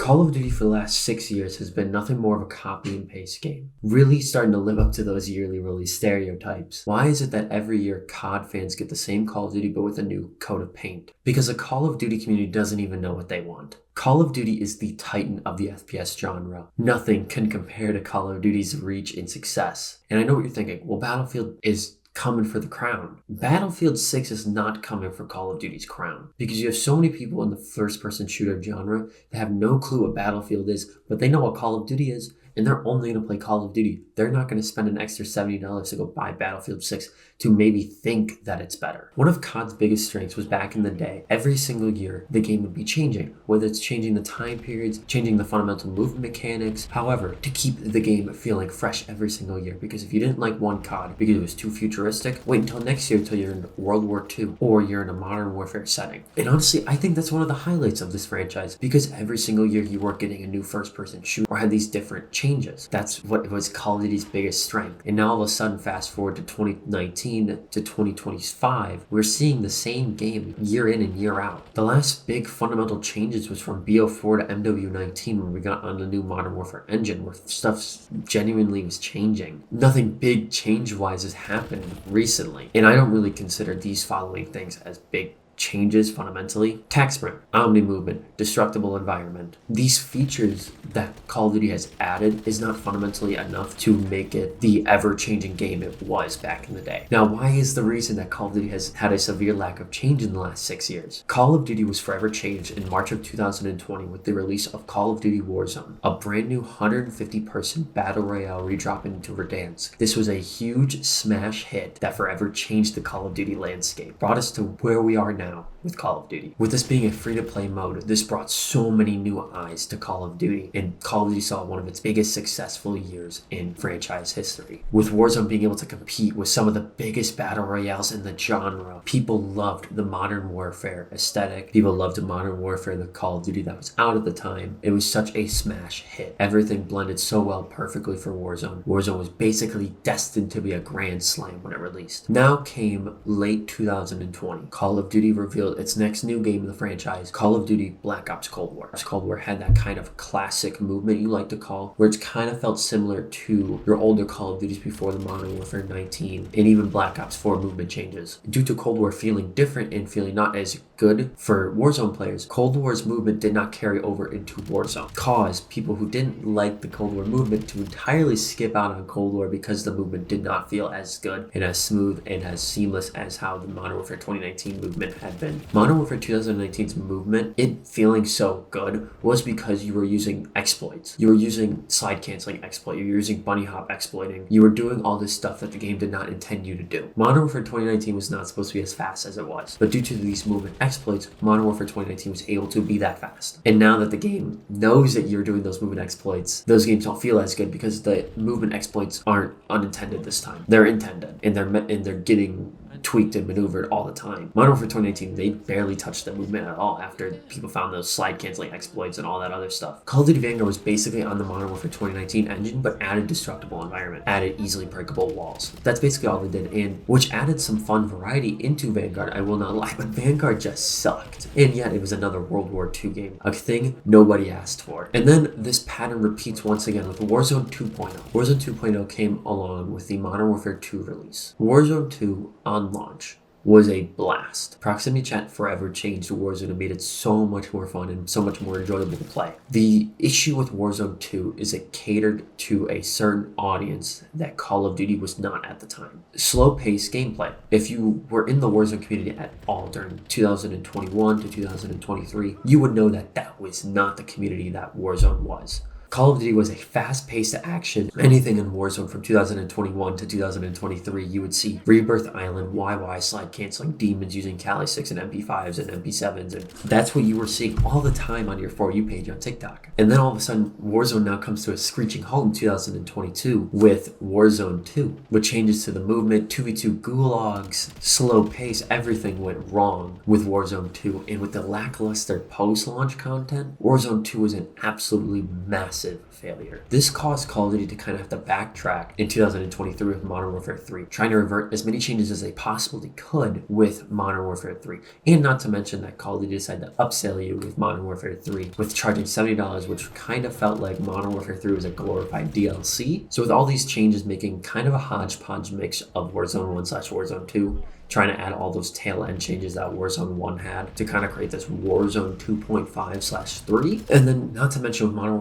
Call of Duty for the last 6 years has been nothing more of a copy and paste game, really starting to live up to those yearly release stereotypes. Why is it that every year COD fans get the same Call of Duty but with a new coat of paint? Because the Call of Duty community doesn't even know what they want. Call of Duty is the titan of the FPS genre. Nothing can compare to Call of Duty's reach and success. And I know what you're thinking, well, Battlefield is coming for the crown. Battlefield 6 is not coming for Call of Duty's crown because you have so many people in the first-person shooter genre that have no clue what Battlefield is, but they know what Call of Duty is, and they're only going to play Call of Duty. They're not going to spend an extra $70 to go buy Battlefield 6 to maybe think that it's better. One of COD's biggest strengths was back in the day, every single year, the game would be changing, whether it's changing the time periods, changing the fundamental movement mechanics, however, to keep the game feeling fresh every single year. Because if you didn't like one COD because it was too futuristic, wait until next year until you're in World War II or you're in a modern warfare setting. And honestly, I think that's one of the highlights of this franchise because every single year you were getting a new first-person shooter or had these different changes. That's what was Call of Duty's biggest strength. And now all of a sudden, fast forward to 2019 to 2025, we're seeing the same game year in and year out. The last big fundamental changes was from BO4 to MW19 when we got on the new Modern Warfare engine where stuff genuinely was changing. Nothing big change-wise has happened recently. And I don't really consider these following things as big changes fundamentally. Tac sprint, omni movement, destructible environment. These features that Call of Duty has added is not fundamentally enough to make it the ever-changing game it was back in the day. Now, why is the reason that Call of Duty has had a severe lack of change in the last 6 years? Call of Duty was forever changed in March of 2020 with the release of Call of Duty Warzone, a brand new 150-person battle royale redrop into Verdansk. This was a huge smash hit that forever changed the Call of Duty landscape, brought us to where we are now with Call of Duty. With this being a free-to-play mode, this brought so many new eyes to Call of Duty, and Call of Duty saw one of its biggest successful years in franchise history. With Warzone being able to compete with some of the biggest battle royales in the genre, people loved the Modern Warfare aesthetic. People loved the Modern Warfare, the Call of Duty that was out at the time. It was such a smash hit. Everything blended so well perfectly for Warzone. Warzone was basically destined to be a grand slam when it released. Now came late 2020. Call of Duty revealed its next new game in the franchise, Call of Duty Black Ops Cold War. Cold War had that kind of classic movement you like to call, where it's kind of felt similar to your older Call of Duties before the Modern Warfare 19 and even Black Ops 4 movement changes. Due to Cold War feeling different and feeling not as good for Warzone players, Cold War's movement did not carry over into Warzone, caused people who didn't like the Cold War movement to entirely skip out on Cold War because the movement did not feel as good and as smooth and as seamless as how the Modern Warfare 2019 movement had been. Modern Warfare 2019's movement, it feeling so good, was because you were using exploits. You were using slide canceling exploit. You were using bunny hop exploiting. You were doing all this stuff that the game did not intend you to do. Modern Warfare 2019 was not supposed to be as fast as it was, but due to these movement exploits, Modern Warfare 2019 was able to be that fast. And now that the game knows that you're doing those movement exploits, those games don't feel as good because the movement exploits aren't unintended this time. They're intended, and they're getting tweaked and maneuvered all the time. Modern Warfare 2019, they barely touched the movement at all after people found those slide canceling exploits and all that other stuff. Call of Duty Vanguard was basically on the Modern Warfare 2019 engine, but added destructible environment, added easily breakable walls. That's basically all they did, and which added some fun variety into Vanguard, I will not lie, but Vanguard just sucked. And yet it was another World War II game, a thing nobody asked for. And then this pattern repeats once again with Warzone 2.0. Warzone 2.0 came along with the Modern Warfare 2 release. Warzone 2 on launch was a blast. Proximity chat forever changed Warzone and made it so much more fun and so much more enjoyable to play. The issue with Warzone 2 is it catered to a certain audience that Call of Duty was not at the time. Slow-paced gameplay. If you were in the Warzone community at all during 2021 to 2023, you would know that that was not the community that Warzone was. Call of Duty was a fast-paced action. Anything in Warzone from 2021 to 2023, you would see Rebirth Island, YY, slide canceling, demons using Cali 6 and MP5s and MP7s, and that's what you were seeing all the time on your For You page on TikTok. And then all of a sudden, Warzone now comes to a screeching halt in 2022 with Warzone 2, with changes to the movement, 2v2 gulags, slow pace, everything went wrong with Warzone 2, and with the lackluster post-launch content, Warzone 2 was an absolutely massive massive failure. This caused Call of Duty to kind of have to backtrack in 2023 with Modern Warfare 3, trying to revert as many changes as they possibly could with Modern Warfare 3. And not to mention that Call of Duty decided to upsell you with Modern Warfare 3 with charging $70, which kind of felt like Modern Warfare 3 was a glorified DLC. So with all these changes making kind of a hodgepodge mix of Warzone 1 / Warzone 2, trying to add all those tail end changes that Warzone 1 had to kind of create this Warzone 2.5/3. And then not to mention with Modern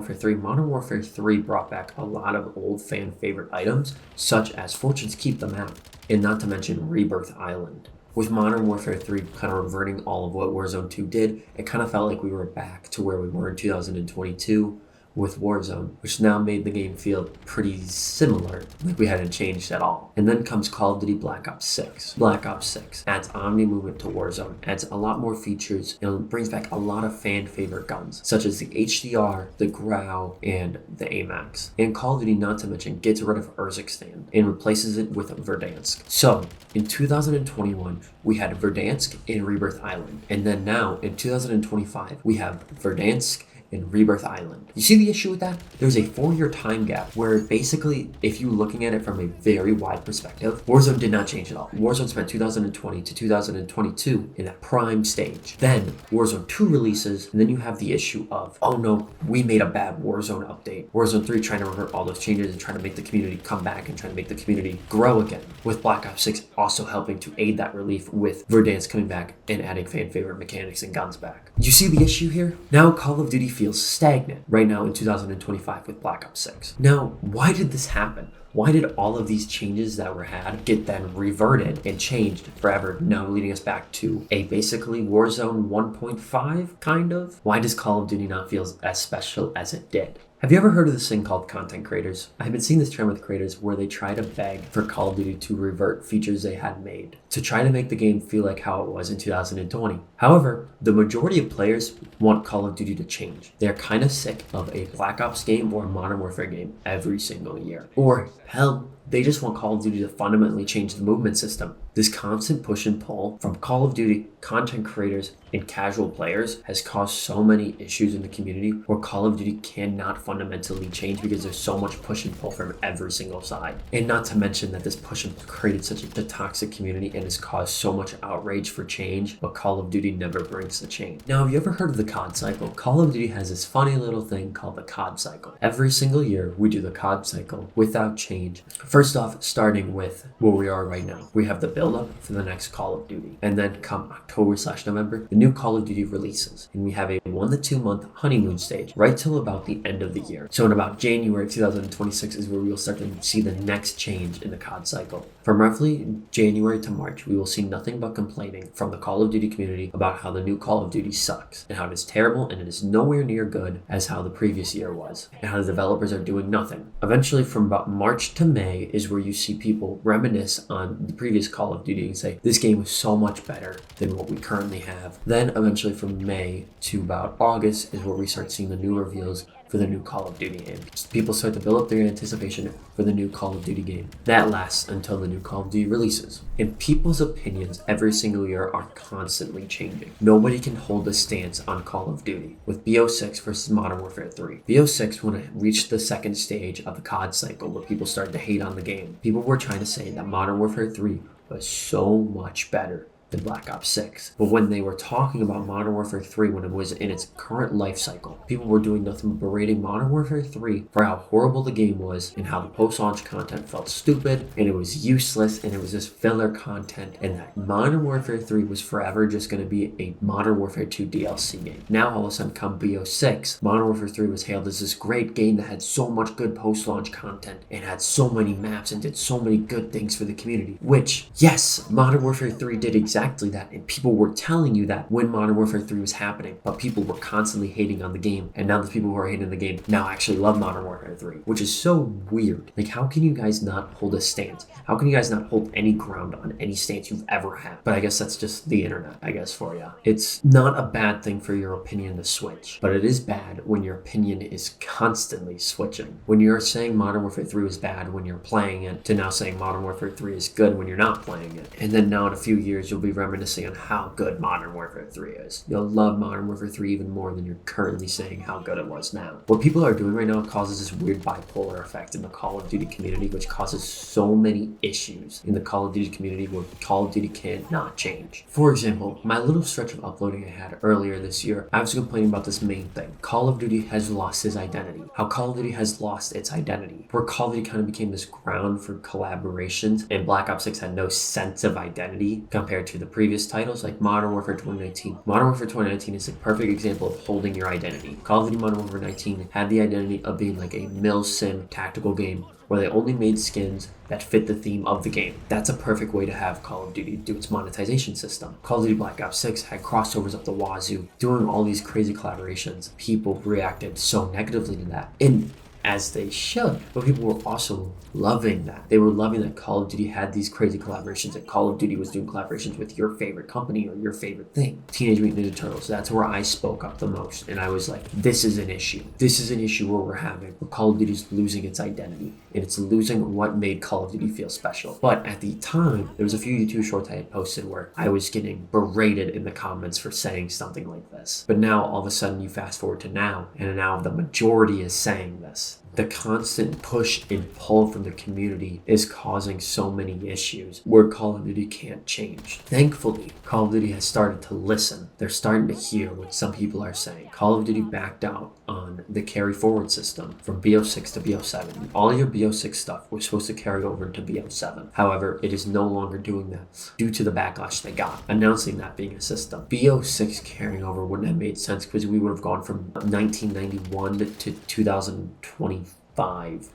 Warfare 3 brought back a lot of old fan favorite items, such as Fortune's Keep the Map, and not to mention Rebirth Island. With Modern Warfare 3 kind of reverting all of what Warzone 2 did, it kind of felt like we were back to where we were in 2022 with Warzone, which now made the game feel pretty similar, like we hadn't changed at all. And then comes Call of Duty Black Ops 6. Black Ops 6 adds Omni movement to Warzone, adds a lot more features, and brings back a lot of fan favorite guns, such as the HDR, the Grau, and the AMAX. And Call of Duty, not to mention, gets rid of Urzikstan and replaces it with Verdansk. So, in 2021, we had Verdansk and Rebirth Island. And then now, in 2025, we have Verdansk in Rebirth Island. You see the issue with that? There's a 4-year time gap where basically, if you're looking at it from a very wide perspective, Warzone did not change at all. Warzone spent 2020 to 2022 in that prime stage. Then Warzone 2 releases, and then you have the issue of, oh no, we made a bad Warzone update. Warzone 3 trying to revert all those changes and trying to make the community come back and trying to make the community grow again. With Black Ops 6 also helping to aid that relief with Verdansk coming back and adding fan favorite mechanics and guns back. You see the issue here? Now Call of Duty feels stagnant right now in 2025 with Black Ops 6. Now, why did this happen? Why did all of these changes that were had get then reverted and changed forever, now leading us back to a basically Warzone 1.5 kind of? Why does Call of Duty not feel as special as it did? Have you ever heard of this thing called content creators? I've been seeing this trend with creators where they try to beg for Call of Duty to revert features they had made to try to make the game feel like how it was in 2020. However, the majority of players want Call of Duty to change. They're kind of sick of a Black Ops game or a Modern Warfare game every single year. Or hell, they just want Call of Duty to fundamentally change the movement system. This constant push and pull from Call of Duty content creators and casual players has caused so many issues in the community where Call of Duty cannot fundamentally change because there's so much push and pull from every single side. And not to mention that this push and pull created such a toxic community and has caused so much outrage for change, but Call of Duty never brings the change. Now, have you ever heard of the COD cycle? Call of Duty has this funny little thing called the COD cycle. Every single year, we do the COD cycle without change. First off, starting with where we are right now. We have the build-up for the next Call of Duty. And then come October/November, the new Call of Duty releases. And we have a 1 to 2 month honeymoon stage right till about the end of the year. So in about January 2026 is where we will start to see the next change in the COD cycle. From roughly January to March, we will see nothing but complaining from the Call of Duty community about how the new Call of Duty sucks and how it is terrible and it is nowhere near good as how the previous year was and how the developers are doing nothing. Eventually, from about March to May is where you see people reminisce on the previous Call of Duty and say, this game was so much better than what we currently have. Then eventually from May to about August is where we start seeing the new reveals for the new Call of Duty game. People start to build up their anticipation for the new Call of Duty game. That lasts until the new Call of Duty releases. And people's opinions every single year are constantly changing. Nobody can hold a stance on Call of Duty. With BO6 versus Modern Warfare 3. BO6, when it reached the second stage of the COD cycle where people started to hate on the game, people were trying to say that Modern Warfare 3 was so much better than Black Ops 6. But when they were talking about Modern Warfare 3 when it was in its current life cycle, people were doing nothing but berating Modern Warfare 3 for how horrible the game was and how the post-launch content felt stupid and it was useless and it was just filler content and that Modern Warfare 3 was forever just going to be a Modern Warfare 2 DLC game. Now all of a sudden come BO6, Modern Warfare 3 was hailed as this great game that had so much good post-launch content and had so many maps and did so many good things for the community, which, yes, Modern Warfare 3 did exactly that, and people were telling you that when Modern Warfare 3 was happening, but people were constantly hating on the game, and now the people who are hating the game now actually love Modern Warfare 3, which is so weird. Like, how can you guys not hold a stance? How can you guys not hold any ground on any stance you've ever had? But I guess that's just the internet, I guess, for you. It's not a bad thing for your opinion to switch, but it is bad when your opinion is constantly switching. When you're saying Modern Warfare 3 was bad when you're playing it, to now saying Modern Warfare 3 is good when you're not playing it. And then now in a few years, you'll be reminiscing on how good Modern Warfare 3 is. You'll love Modern Warfare 3 even more than you're currently saying how good it was now. What people are doing right now causes this weird bipolar effect in the Call of Duty community, which causes so many issues in the Call of Duty community where Call of Duty can't not change. For example, my little stretch of uploading I had earlier this year, I was complaining about this main thing. Call of Duty has lost its identity. How Call of Duty has lost its identity. Where Call of Duty kind of became this ground for collaborations, and Black Ops 6 had no sense of identity compared to the previous titles like Modern Warfare 2019. Modern Warfare 2019 is a perfect example of holding your identity. Call of Duty Modern Warfare 19 had the identity of being like a mil-sim tactical game where they only made skins that fit the theme of the game. That's a perfect way to have Call of Duty do its monetization system. Call of Duty Black Ops 6 had crossovers up the wazoo, doing all these crazy collaborations. People reacted so negatively to that, and as they should. But people were also loving that. They were loving that Call of Duty had these crazy collaborations, that Call of Duty was doing collaborations with your favorite company or your favorite thing. Teenage Mutant Ninja Turtles, that's where I spoke up the most. And I was like, this is an issue. This is an issue where we're having, where Call of Duty is losing its identity. And it's losing what made Call of Duty feel special. But at the time, there was a few YouTube shorts I had posted where I was getting berated in the comments for saying something like this. But now, all of a sudden, you fast forward to now, and now the majority is saying this. The constant push and pull from the community is causing so many issues where Call of Duty can't change. Thankfully, Call of Duty has started to listen. They're starting to hear what some people are saying. Call of Duty backed out on the carry forward system from BO6 to BO7. All your BO6 stuff was supposed to carry over into BO7. However, it is no longer doing that due to the backlash they got, announcing that being a system. BO6 carrying over wouldn't have made sense because we would have gone from 1991 to 2020.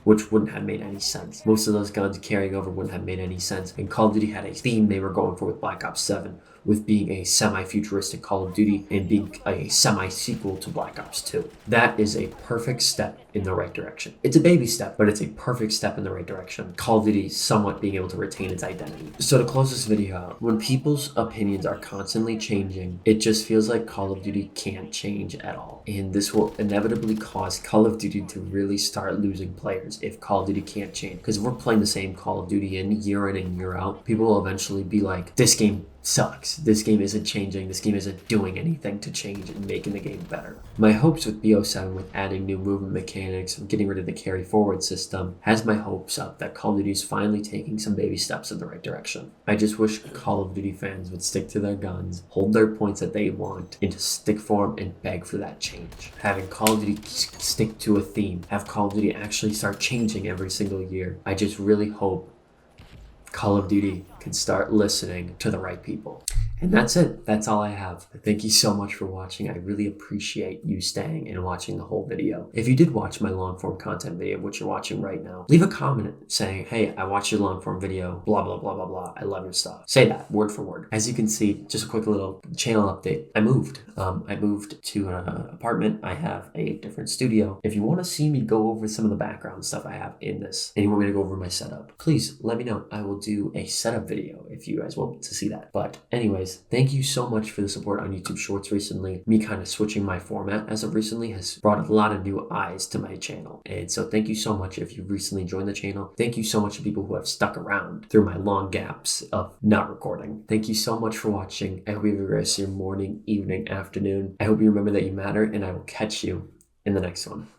Which wouldn't have made any sense. Most of those guns carrying over wouldn't have made any sense. And Call of Duty had a theme they were going for with Black Ops 7, with being a semi-futuristic Call of Duty and being a semi-sequel to Black Ops 2. That is a perfect step in the right direction. It's a baby step, but it's a perfect step in the right direction. Call of Duty somewhat being able to retain its identity. So to close this video out, when people's opinions are constantly changing, it just feels like Call of Duty can't change at all. And this will inevitably cause Call of Duty to really start losing players if Call of Duty can't change. Because if we're playing the same Call of Duty in and year out, people will eventually be like, this game sucks. This game isn't changing. This game isn't doing anything to change and making the game better. My hopes with BO7, with adding new movement mechanics, getting rid of the carry forward system, has my hopes up that Call of Duty is finally taking some baby steps in the right direction. I just wish Call of Duty fans would stick to their guns, hold their points that they want, and to stick for them and beg for that change. Having Call of Duty stick to a theme, have Call of Duty actually start changing every single year. I just really hope Call of Duty can start listening to the right people. And that's it. That's all I have. Thank you so much for watching. I really appreciate you staying and watching the whole video. If you did watch my long form content video, which you're watching right now, leave a comment saying, hey, I watched your long form video, blah, blah, blah, blah, blah. I love your stuff. Say that word for word. As you can see, just a quick little channel update. I moved. I moved to an apartment. I have a different studio. If you want to see me go over some of the background stuff I have in this, and you want me to go over my setup, please let me know. I will do a setup video if you guys want to see that. But anyways, thank you so much for the support on YouTube Shorts recently. Me kind of switching my format as of recently has brought a lot of new eyes to my channel. And so thank you so much if you've recently joined the channel. Thank you so much to people who have stuck around through my long gaps of not recording. Thank you so much for watching. I hope you have a great rest of your morning, evening, afternoon. I hope you remember that you matter, and I will catch you in the next one.